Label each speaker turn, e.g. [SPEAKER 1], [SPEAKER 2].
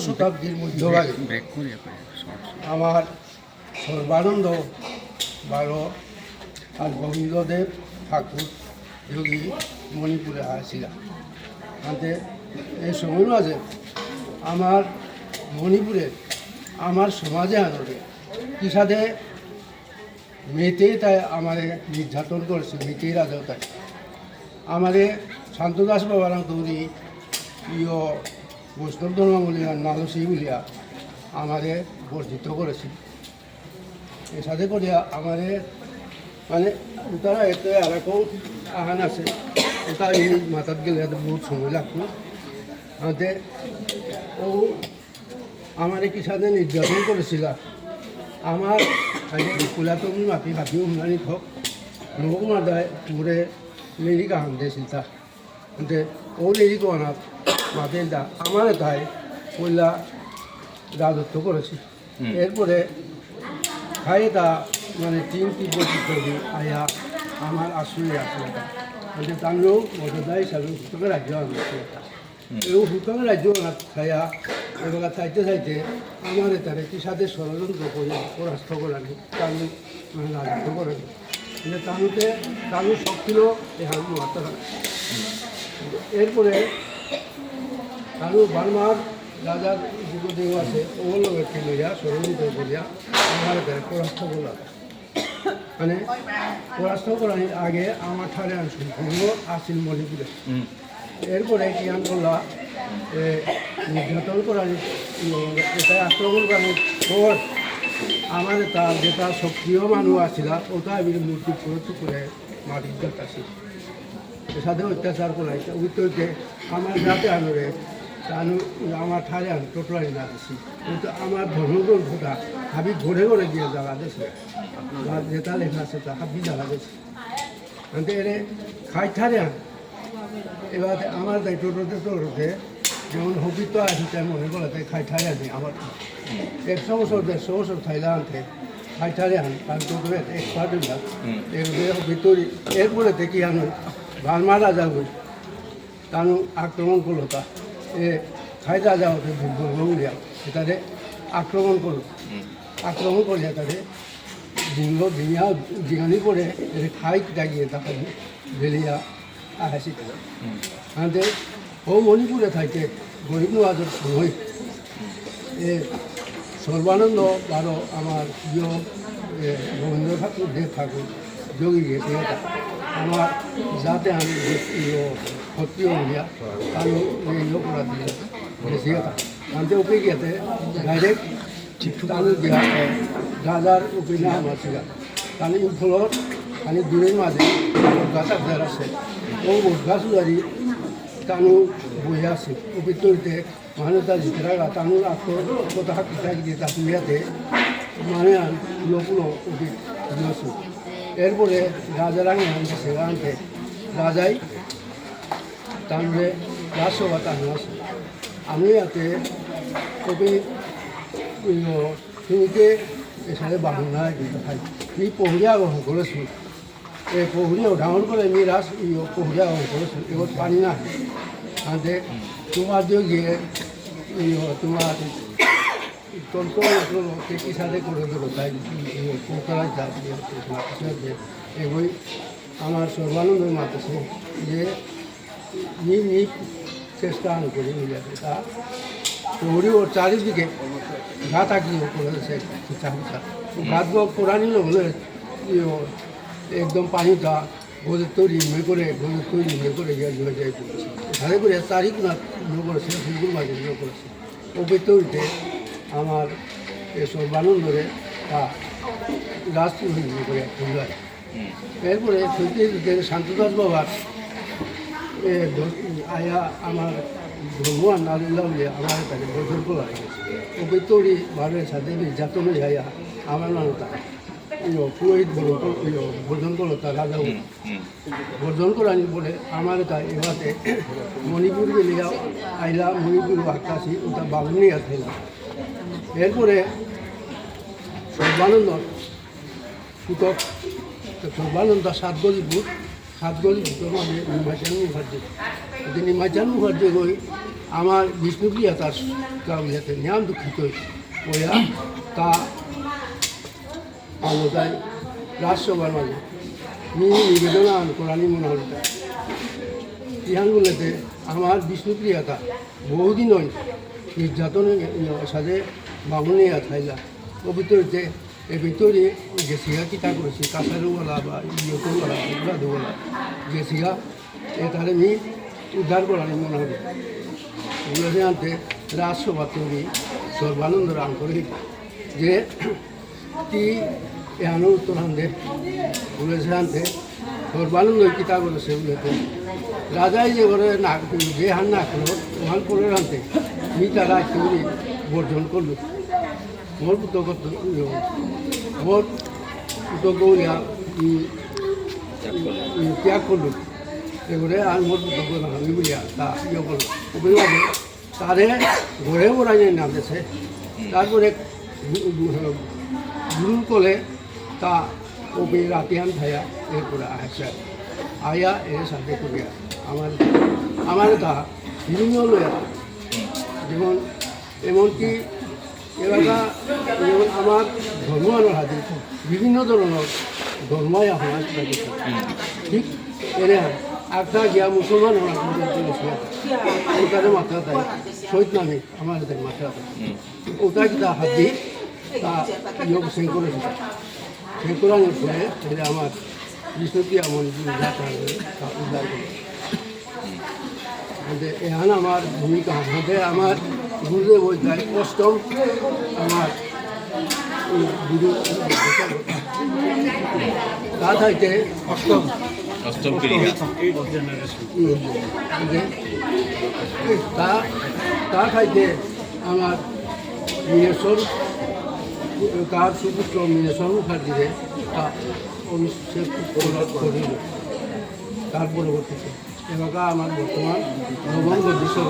[SPEAKER 1] শতাব্দীর মধ্যভাগে আমার সর্বানন্দ বারো আর গোবিন্দদেব ঠাকুর যোগী মণিপুরে আসছিলাম আনতে এই সময় মাঝে আমার মণিপুরে আমার সমাজে আনবে কিসাদে মেয়েতেই তাই আমারে নির্যাতন করেছে মেয়েতেই রাজাও তাই আমারে শান্তদাস বাবারাং তৌরি ইয় বৈষ্ণব ধর্ম বলিয়া নালসী বলিয়া আমারে বর্জিত করেছে এর সাথে করিয়া আমারে মানে তারা এতে আর একও আহান আছে ওটা এই মাথাত গেলে বহুত সময় লাগতো আনতে ও আমারে কি সাথে নির্যাতন করেছিল আমার কুলাতমি মাটি হাতি উন্নয়নি হোক লোক মাদায় পুরে লেরিকা হান দিয়েছিল তা কিন্তু ও লেরিকা আনাত মাতের দা আমার তাই পয়লা রাজত্ব করেছি এরপরে খাইয়ে তা মানে 3 বছর ধরে আয়া আমার আসলে আসলে কিন্তু তাহলেও মর্যাদা হিসাবে হুতকে রাজ্য আনছিল এবং হুতকে রাজ্য খাইয়া এবার চাইতে চাইতে আমার তারে কি সাথে ষড়যন্ত্র করে পরাস্ত করানি তালু মানে রাজত্ব করেনি কিন্তু তালু সব ছিল এই হাল মাত্রা এরপরে তালু বার্মার রাজার যুবদেব আছে ওগুলো ব্যক্তি লইয়া ষড়যন্ত্র করিয়া আমার তারে পরাস্ত করা মানে পরাস্ত করার আগে আমার ঠারে সম্পূর্ণ আসিল মণিপুরে এরপরে কি আন করলা নির্যাতন করার এটা আক্রমণ করার পর আমার তার যেটা সক্রিয় মানুষ আসছিল ওটা আমি মূর্তি করে মাটির যাচ্ছি এর সাথে অত্যাচার করাইছে উত্তরকে আমার যাতে আনরে আমার ঠারে আন টোটলাই না আসি কিন্তু আমার ধর্মগ্রন্থটা হাবি ঘরে ঘরে গিয়ে জায়গা দিয়েছে যেটা লেখা আছে তা হাবি জায়গা দিয়েছে কিন্তু এর খাই ঠারে আন এবার আমার তাই টোটোতে যেমন হবিত আসি তাই মনে করে তাই খাই ঠারে আনি আমার 100 বছর 150 বছর থাইলা আনতে খাই ঠারে আন কারণ টোটো এক্সপার্ট হইলাম এর ভিতরে এরপরে থেকে আনো বার্মা রাজা বই তানু আক্রমণ করলো তা এ খাই রাজা ওকে বলিয়া সেটারে আক্রমণ করলো আক্রমণ করিয়া তাদের জিঙানি করে খাই জাগিয়ে তাকে বেলিয়া আসি আনতে ও মণিপুরে থাকে গরিব নওয়াজের সময় এ সর্বানন্দ বারো আমার প্রিয় রবীন্দ্র ঠাকুর দেব ঠাকুর যোগী গেছে আমার যাতে আমি ক্ষত্রিয় হইয়া তাহলে করা দিয়ে গেছি আনতে ওকে গিয়েতে ডাইরেক্ট তাহলে দিয়া রাজার ওকে নাম আছে তাহলে ফলত আমি দূরের মাঝে গাছ আপনার আছে ও গাছ উদারি তানু বই আছে ও ভিতরতে মানুষ তার জিতরা তানুর আত্মর কথা কিতা দিয়ে তা তুলিয়াতে মানে লোকগুলো ওকে দিয়েছে এরপরে রাজারাঙে আনছে সেখানতে রাজাই তাহলে রাজসভা তানু আছে আমি ইয়াতে ওকে তুমিতে এসারে বাহুনা কিন্তু খাই মি পহুরিয়া গ্রহণ করেছিল এই পহুরিয়া ডাঙর করে আমি পহুরিয়া গ্রহণ করেছিল এবার পানি না আনতে তোমার দিয়ে গিয়ে তোমার তন্ত্র কি সাথে করে দেবো তাই কোথায় যাবে এগুলি আমার সর্বানন্দ মাতেছে যে চেষ্টা আমি করি যাবে তা পহুরি ওর চারিদিকে ঘা থাকিয়ে করেছে ঘাত কোরআনি হলে একদম পানিটা গোদের তৈরি করে গিয়ে জয় জয় করেছে ঘরে করে তারিখ না করেছে ফুলগুল মাঝে করেছে ওকে তৈরিতে আমার সর্বানন্দরে তা গাছ করে ফুলগায় এরপরে শান্তদাস বাবার আয়া আমার ভগবান আল্লাহ আমার কাছে বর্জন করা গেছে ওকে তৈরি ভাবের সাথে নির্যাতন আয়া আমার মানুষটা পুরোহিত বর্জন করলো তার রাজা বর্জন করানি বলে আমার তাই এবারে মণিপুর গেলিয়া আইলা মণিপুর আকাশি ওটা বাবুনি আসলাম এরপরে সর্বানন্দ পুতক সর্বানন্দ 7 গলি বুট মানে নিমাচান মুখার্জি নিমাচান মুখার্জি গই আমার বিষ্ণুপ্রিয়া তার কাউলিয়াতে নিয়াম দুঃখিত ওয়া তা আমতায় রাজসভার মাঝে নিবেদন করানি মনে হল ইহানগুলোতে আমার বিষ্ণুপ্রিয়াতা বহুদিন হয় নির্যাতনের সাথে বামুনিয়া থাইলা ও ভিতরে এর ভিতরে গেছিগা কিতা করেছি কাঁচারুওয়ালা বা ইয়তোওয়ালা উদ্রাদওয়ালা গেছিগা এ তাহলে আমি উদ্ধার করানি মনে হবে ওগুলো আনতে রাজসভা তৈরি সর্বানন্দ রাম করে যে কি এহানো উত্তর আনতে বলেছে আনতে সর্বানন্দ কিতা করেছে বলেতে রাজাই যে করে না যে হান না করলো ওহান করে আনতে মি তারা তৈরি বর্জন করলো মোর পুত্র মোর পুত্র ত্যাগ করলো এবারে আর মোর পুত্র আমি বলিয়া তা ইয়ে করলো অভিভাবক তারে ঘরে ওরাই নামতেছে তারপরে গুরুর কোলে তা ওকে রাতিয়ান থাইয়া এরপরে আসে আয়া এর সাথে করিয়া আমার তা বিভিন্ন লয়া যেমন এমনকি এলাকা যেমন আমার ধর্মানোর হাতে বিভিন্ন ধরনের ধর্মাই আপনার ঠিক এনে একটা গিয়া মুসলমান ওটারে মাত্রা দেয় শহীদ নামে আমার মাত্রা দেয় ওটা কিতা হাত দিয়ে তা ইয়োগ সেঙ্করে সেঙ্করানোর পরে এটা আমার বিষ্ণুপ্রিয়া মন্দির উদ্ধার উদ্ধার করে এখানে আমার ভূমিকা হাতে আমার গুরুদেব যায় অষ্টম আমার গুরু তা থাকতে অষ্টম তা খাইতে আমার মিনেশ্বর তার সুপুত্র মিনেশ্বর মুখার্জিরে তা অভিষেক করিল তার পরবর্তীতে এলাকা আমার বর্তমান নবম গদ্দীশ্বর